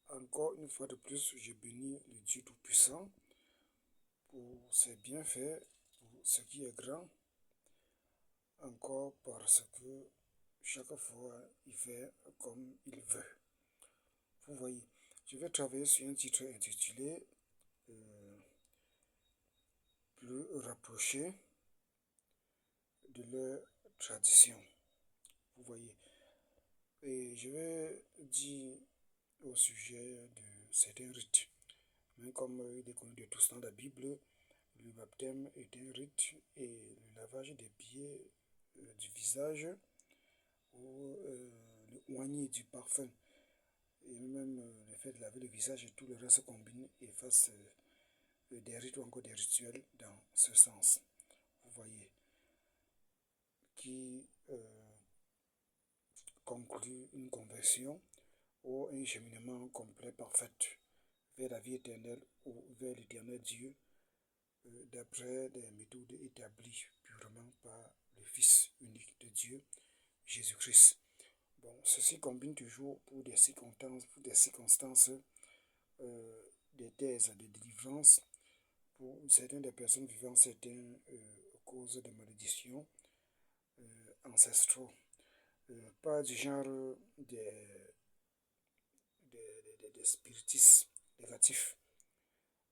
Encore une fois de plus, je bénis le Dieu Tout-Puissant pour ses bienfaits, pour ce qui est grand, encore parce que chaque fois il fait comme il veut. Vous voyez, je vais travailler sur un titre intitulé Plus rapproché de leur tradition. Vous voyez, et je vais dire au sujet de certains rites. Mais comme il est connu de tous dans la Bible, le baptême est un rite et le lavage des pieds, du visage ou le oignet du parfum et même le fait de laver le visage et tout le reste se combine et fasse des rites ou encore des rituels dans ce sens. Vous voyez, qui conclut une conversion ou un cheminement complet parfait vers la vie éternelle ou vers l'éternel Dieu d'après des méthodes établies purement par le Fils unique de Dieu, Jésus-Christ. Bon, ceci combine toujours pour des circonstances, des thèses de délivrance pour certaines des personnes vivant certaines causes de malédiction ancestraux, pas du genre des spiritistes négatifs.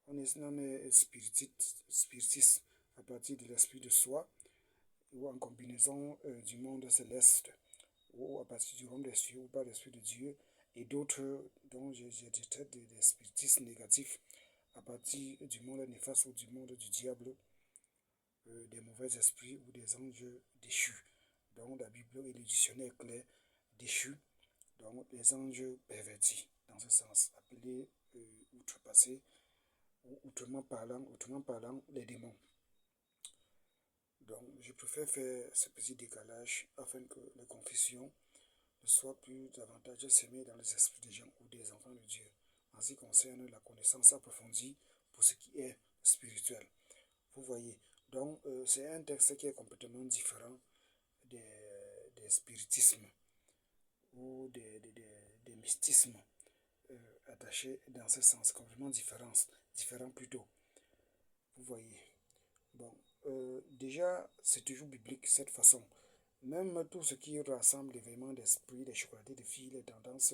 On est spiritiste à partir de l'esprit de soi ou en combinaison du monde céleste ou à partir du royaume des cieux ou par l'esprit de Dieu et d'autres dont j'ai traité des spiritistes négatifs à partir du monde néfaste ou du monde du diable, des mauvais esprits ou des anges déchus. Donc la Bible et le dictionnaire clair déchus, donc les anges pervertis dans ce sens, appelés outrepassés ou autrement parlant, les démons. Donc, je préfère faire ce petit décalage afin que les confessions ne soient plus davantage semées dans les esprits des gens ou des enfants de Dieu, en ce qui concerne la connaissance approfondie pour ce qui est spirituel. Vous voyez, donc c'est un texte qui est complètement différent des spiritismes ou des mystismes attachés dans ce sens, complètement différent plutôt. Vous voyez. Bon, déjà, c'est toujours biblique cette façon. Même tout ce qui rassemble l'événement d'esprit, les chocolatés de filles, les tendances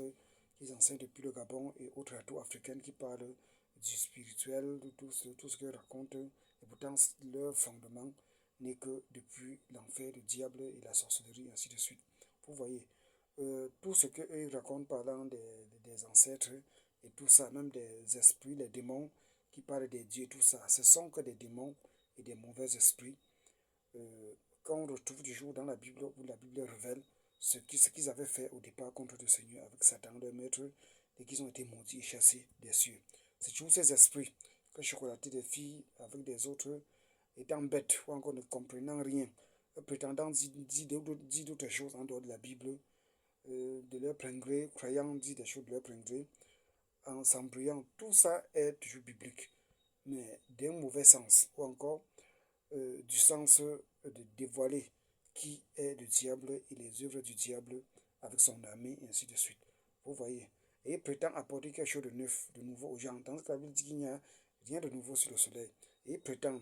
qu'ils enseignent depuis le Gabon et autres atouts africaines qui parlent du spirituel, de tout ce qu'ils racontent, et pourtant leur fondement n'est que depuis l'enfer, le diable et la sorcellerie, ainsi de suite. Vous voyez, tout ce qu'ils racontent parlant des ancêtres et tout ça, même des esprits, les démons qui parlent des dieux, tout ça, ce sont que des démons et des mauvais esprits qu'on retrouve toujours dans la Bible où la Bible révèle ce qu'ils avaient fait au départ contre le Seigneur avec Satan, leur maître, et qu'ils ont été maudits et chassés des cieux. C'est toujours ces esprits que chocolater des filles avec des autres étant bêtes ou encore ne comprenant rien, prétendant dire d'autres choses en dehors de la Bible, de leur plein gré, croyant dire des choses de leur plein gré, en s'embrouillant. Tout ça est toujours biblique, mais d'un mauvais sens, ou encore du sens de dévoiler qui est le diable et les œuvres du diable avec son armée et ainsi de suite. Vous voyez. Et il prétend apporter quelque chose de neuf, de nouveau aux gens, tandis que la Bible dit qu'il n'y a rien de nouveau sur le soleil. Et il prétend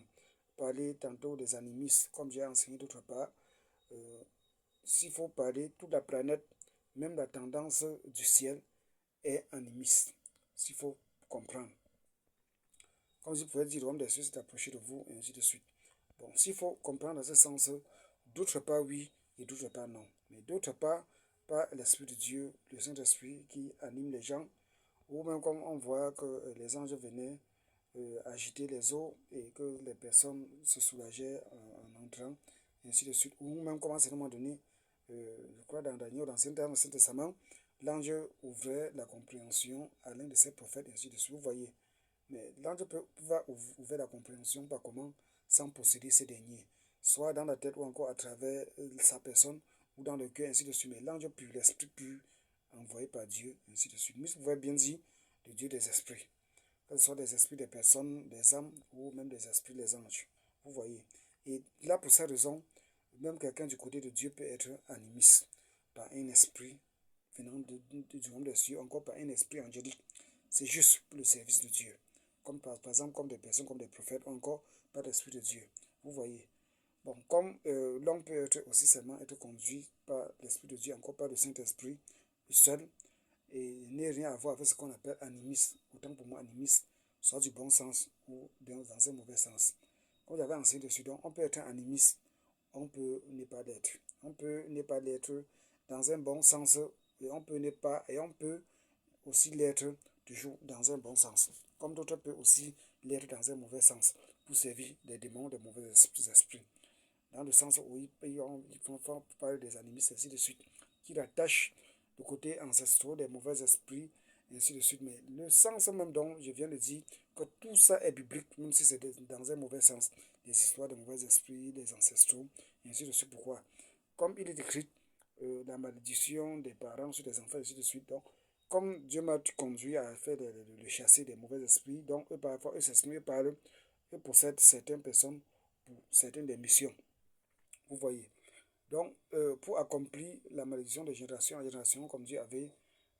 parler tantôt des animistes, comme j'ai enseigné d'autre part. Euh, S'il faut parler, toute la planète, même la tendance du ciel est animiste. S'il faut comprendre. Comme si vous pouvez dire, l'homme des cieux s'est approché de vous, et ainsi de suite. Bon, s'il faut comprendre dans ce sens, d'autre part oui, et d'autre part non. Mais d'autre part, pas l'Esprit de Dieu, le Saint-Esprit qui anime les gens, ou même comme on voit que les anges venaient agiter les eaux et que les personnes se soulageaient en entrant, et ainsi de suite. Ou même comme à un moment donné, je crois dans Daniel, dans l'Ancien Testament, l'ange ouvrait la compréhension à l'un de ses prophètes, et ainsi de suite. Vous voyez. Mais l'ange va ouvrir la compréhension par comment sans posséder ces derniers, soit dans la tête ou encore à travers sa personne ou dans le cœur, ainsi de suite. Mais l'ange pur, l'esprit pur, envoyé par Dieu, ainsi de suite. Mais vous pouvez bien dire le Dieu des esprits, que ce soit des esprits des personnes, des âmes ou même des esprits des anges. Vous voyez. Et là, pour cette raison, même quelqu'un du côté de Dieu peut être animiste par un esprit venant du monde des cieux, encore par un esprit angélique c'est juste pour le service de Dieu. Comme par exemple, comme des personnes, comme des prophètes, ou encore par l'Esprit de Dieu. Vous voyez. Bon, comme l'homme peut être aussi seulement être conduit par l'Esprit de Dieu, encore par le Saint-Esprit, seul, et n'est rien à voir avec ce qu'on appelle animisme. Autant pour moi, animisme, soit du bon sens ou dans un mauvais sens. Comme j'avais enseigné dessus, donc on peut être animiste, on peut ne pas l'être. On peut ne pas l'être dans un bon sens, et on peut aussi l'être toujours dans un bon sens. Comme d'autres peuvent aussi l'être dans un mauvais sens, pour servir des démons, des mauvais esprits. Dans le sens où ils font parler des animistes, ainsi de suite, qui rattachent le côté ancestral des mauvais esprits, et ainsi de suite. Mais le sens même dont je viens de dire que tout ça est biblique, même si c'est dans un mauvais sens. Les histoires de mauvais esprits, des ancestraux, et ainsi de suite. Pourquoi? Comme il est écrit, la malédiction des parents sur les enfants, et ainsi de suite. Donc, comme Dieu m'a conduit à faire le chasser des mauvais esprits, donc eux, parfois, eux s'expriment, eux possèdent certaines personnes pour certaines des missions. Vous voyez. Donc, pour accomplir la malédiction de génération en génération, comme Dieu avait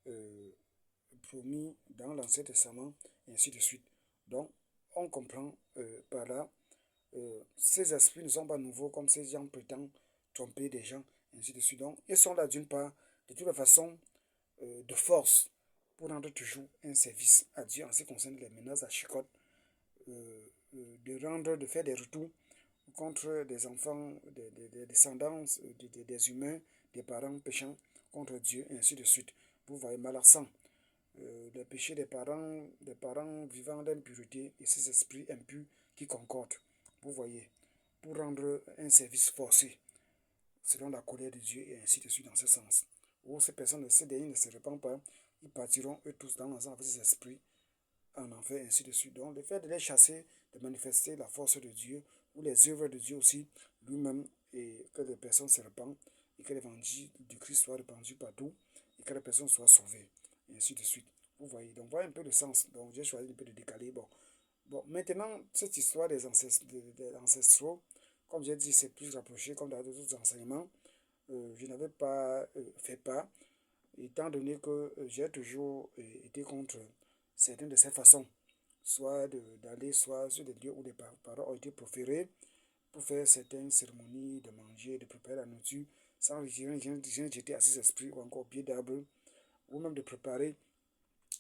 euh, promis dans l'Ancien Testament, et ainsi de suite. Donc, on comprend par là, ces esprits ne sont pas nouveaux comme ces gens prétendent tromper des gens, et ainsi de suite. Donc, ils sont là d'une part, de toute façon, de force, pour rendre toujours un service à Dieu en ce qui concerne les menaces à chicotte, de faire des retours contre des enfants, des descendants, des humains, des parents péchant contre Dieu, et ainsi de suite. Vous voyez, malassant les péchés des parents vivant d'impureté et ces esprits impurs qui concordent. Vous voyez, pour rendre un service forcé, selon la colère de Dieu, et ainsi de suite dans ce sens. Ou ces personnes, ces derniers ne se répandent pas, ils partiront eux tous dans l'ensemble avec ces esprits en enfer, ainsi de suite. Donc, le fait de les chasser, de manifester la force de Dieu, ou les œuvres de Dieu aussi, lui-même, et que les personnes se répandent, et que l'évangile du Christ soit répandu partout, et que les personnes soient sauvées, et ainsi de suite. Vous voyez, donc voilà un peu le sens. Donc, j'ai choisi un peu de décaler. Bon, maintenant, cette histoire des ancestraux, comme j'ai dit, c'est plus rapproché, comme dans d'autres enseignements. Je n'avais pas fait pas, étant donné que j'ai toujours été contre certaines de ces façons, soit d'aller soit sur des lieux où des paroles ont été proférées pour faire certaines cérémonies, de manger, de préparer la nourriture, sans rien jeter à ces esprits ou encore au pied d'arbre, ou même de préparer,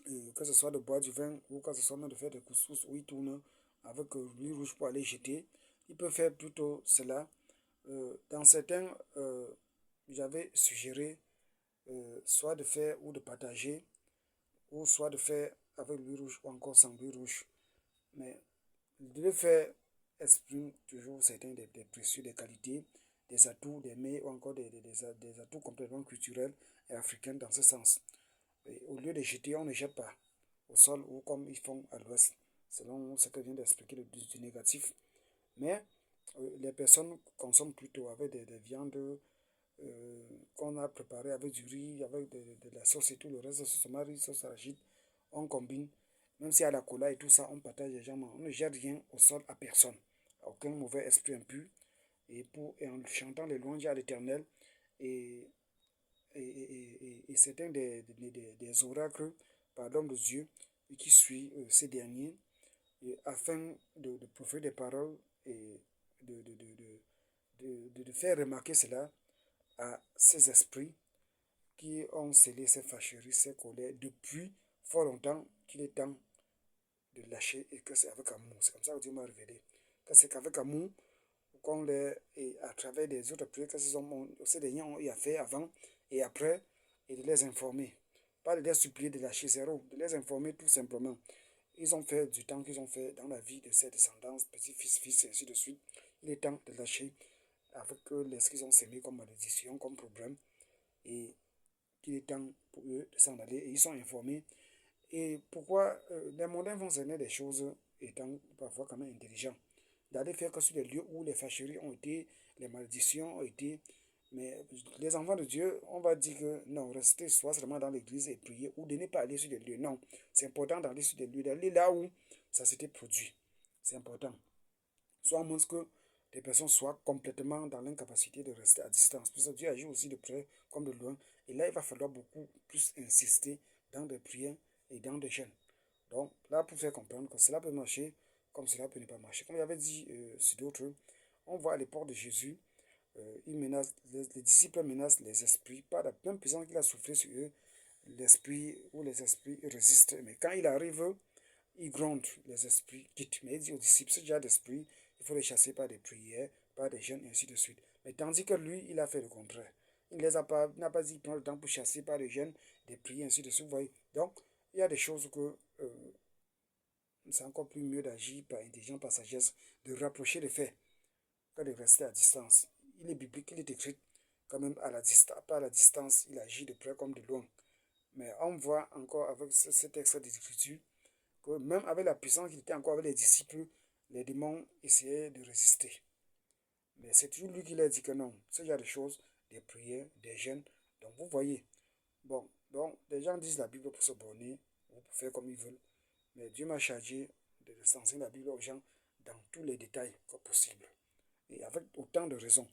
que ce soit de boire du vin ou que ce soit même de faire des couscous où ils tournent avec l'huile rouge pour aller jeter. Ils peuvent faire plutôt cela. Dans certains, j'avais suggéré soit de faire ou de partager, ou soit de faire avec l'huile rouge ou encore sans l'huile rouge. Mais de le faire exprime toujours certains des précieux, des qualités, des atouts, des mets ou encore des atouts complètement culturels et africains dans ce sens. Et au lieu de jeter, on ne jette pas au sol ou comme ils font à l'ouest, selon ce que vient d'expliquer du négatif. Mais les personnes consomment plutôt avec des viandes qu'on a préparées avec du riz, avec de la sauce et tout le reste, sauce tomate, sauce arachide, on combine. Même s'il y a la cola et tout ça, on partage légèrement. On ne jette rien au sol à personne. Aucun mauvais esprit impur. Et en chantant les louanges à l'Éternel, et, et certains des oracles par l'homme de Dieu et qui suit ces derniers, afin de proférer des paroles et de faire remarquer cela à ces esprits qui ont scellé ces fâcheries, ces colères depuis fort longtemps, qu'il est temps de lâcher et que c'est avec amour. C'est comme ça que Dieu m'a révélé. Que c'est qu'avec amour, qu'on les, et à travers des autres prières que ces derniers ont eu à faire avant et après, et de les informer. Pas de les supplier de lâcher zéro, de les informer tout simplement. Ils ont fait du temps qu'ils ont fait dans la vie de ces descendants, petits-fils, fils, et ainsi de suite. Il est temps de lâcher avec ce qu'ils ont semé comme malédiction, comme problème, et qu'il est temps pour eux de s'en aller, et ils sont informés. Et pourquoi les mondains vont s'aimer des choses étant parfois quand même intelligents, d'aller faire que sur les lieux où les fâcheries ont été, les malédictions ont été. Mais les enfants de Dieu, on va dire que non, restez soit seulement dans l'église et prier, ou de ne pas aller sur des lieux. Non, c'est important d'aller sur des lieux, d'aller là où ça s'était produit. C'est important. Soit à moins que les personnes soient complètement dans l'incapacité de rester à distance. Parce que Dieu agit aussi de près comme de loin. Et là, il va falloir beaucoup plus insister dans des prières et dans des jeûnes. Donc là, pour faire comprendre que cela peut marcher, comme cela peut ne pas marcher. Comme j'avais dit sur d'autres, on voit à l'époque de Jésus, les disciples menacent les esprits, pas la même puissance qu'il a soufflé sur eux, les esprits résistent. Mais quand il arrive, il gronde, les esprits quittent. Mais il dit aux disciples, ce genre d'esprit, il faut les chasser par des prières, par des jeûnes, et ainsi de suite. Mais tandis que lui, il a fait le contraire. Il n'a pas dit prendre le temps pour chasser par des jeûnes, des prières, ainsi de suite. Vous voyez. Donc, il y a des choses que c'est encore plus mieux d'agir par intelligence, par sagesse, de rapprocher les faits que de rester à distance. Il est biblique, il est écrit quand même à la distance, pas à la distance, il agit de près comme de loin. Mais on voit encore avec ce texte d'écriture que même avec la puissance qu'il était encore avec les disciples, les démons essayaient de résister. Mais c'est toujours lui qui leur dit que non, ce genre de choses, des prières, des jeûnes. Donc vous voyez, bon, donc les gens disent la Bible pour se borner, ou pour faire comme ils veulent. Mais Dieu m'a chargé de enseigner la Bible aux gens dans tous les détails que possible. Et avec autant de raisons.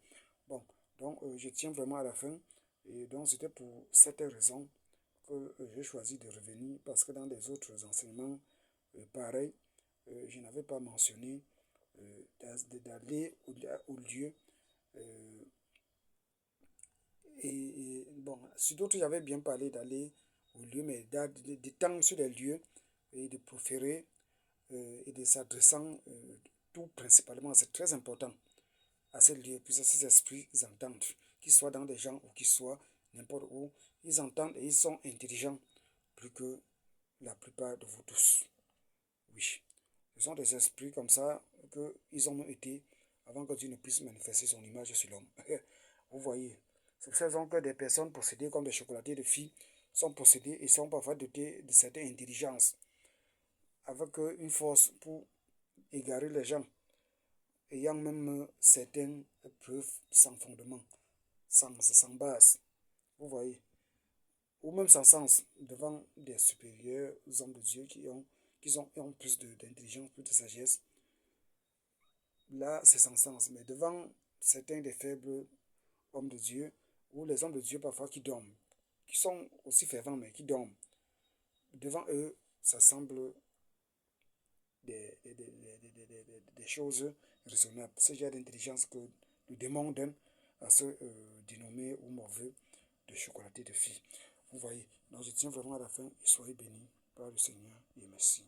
Bon, donc je tiens vraiment à la fin. Et donc c'était pour cette raison que j'ai choisi de revenir, parce que dans les autres enseignements pareils, je n'avais pas mentionné d'aller au lieu. euh, bon, sur d'autres, j'avais bien parlé d'aller au lieu, mais d'étendre sur les lieux et de proférer et de s'adressant tout principalement, c'est très important à ces lieux, puisque ces esprits entendent, qu'ils soient dans des gens ou qu'ils soient n'importe où, ils entendent et ils sont intelligents plus que la plupart de vous tous. Oui, ce sont des esprits comme ça qu'ils ont été avant que Dieu ne puisse manifester son image sur l'homme. Vous voyez, c'est pour ça que des personnes possédées comme des chocolatiers de filles sont possédées et sont parfois dotées de certaines intelligences, avec une force pour égarer les gens, ayant même certaines preuves sans fondement, sans base. Vous voyez, ou même sans sens, devant des supérieurs hommes de Dieu ont plus d'intelligence, plus de sagesse. Là, c'est sans sens. Mais devant certains des faibles hommes de Dieu, ou les hommes de Dieu parfois qui dorment, qui sont aussi fervents, mais qui dorment, devant eux, ça semble des choses raisonnables. Ce genre d'intelligence que le démon donne à ceux dénommés ou mauvais de chocolater de filles. Vous voyez, donc je tiens vraiment à la fin et soyez bénis par le Seigneur et merci.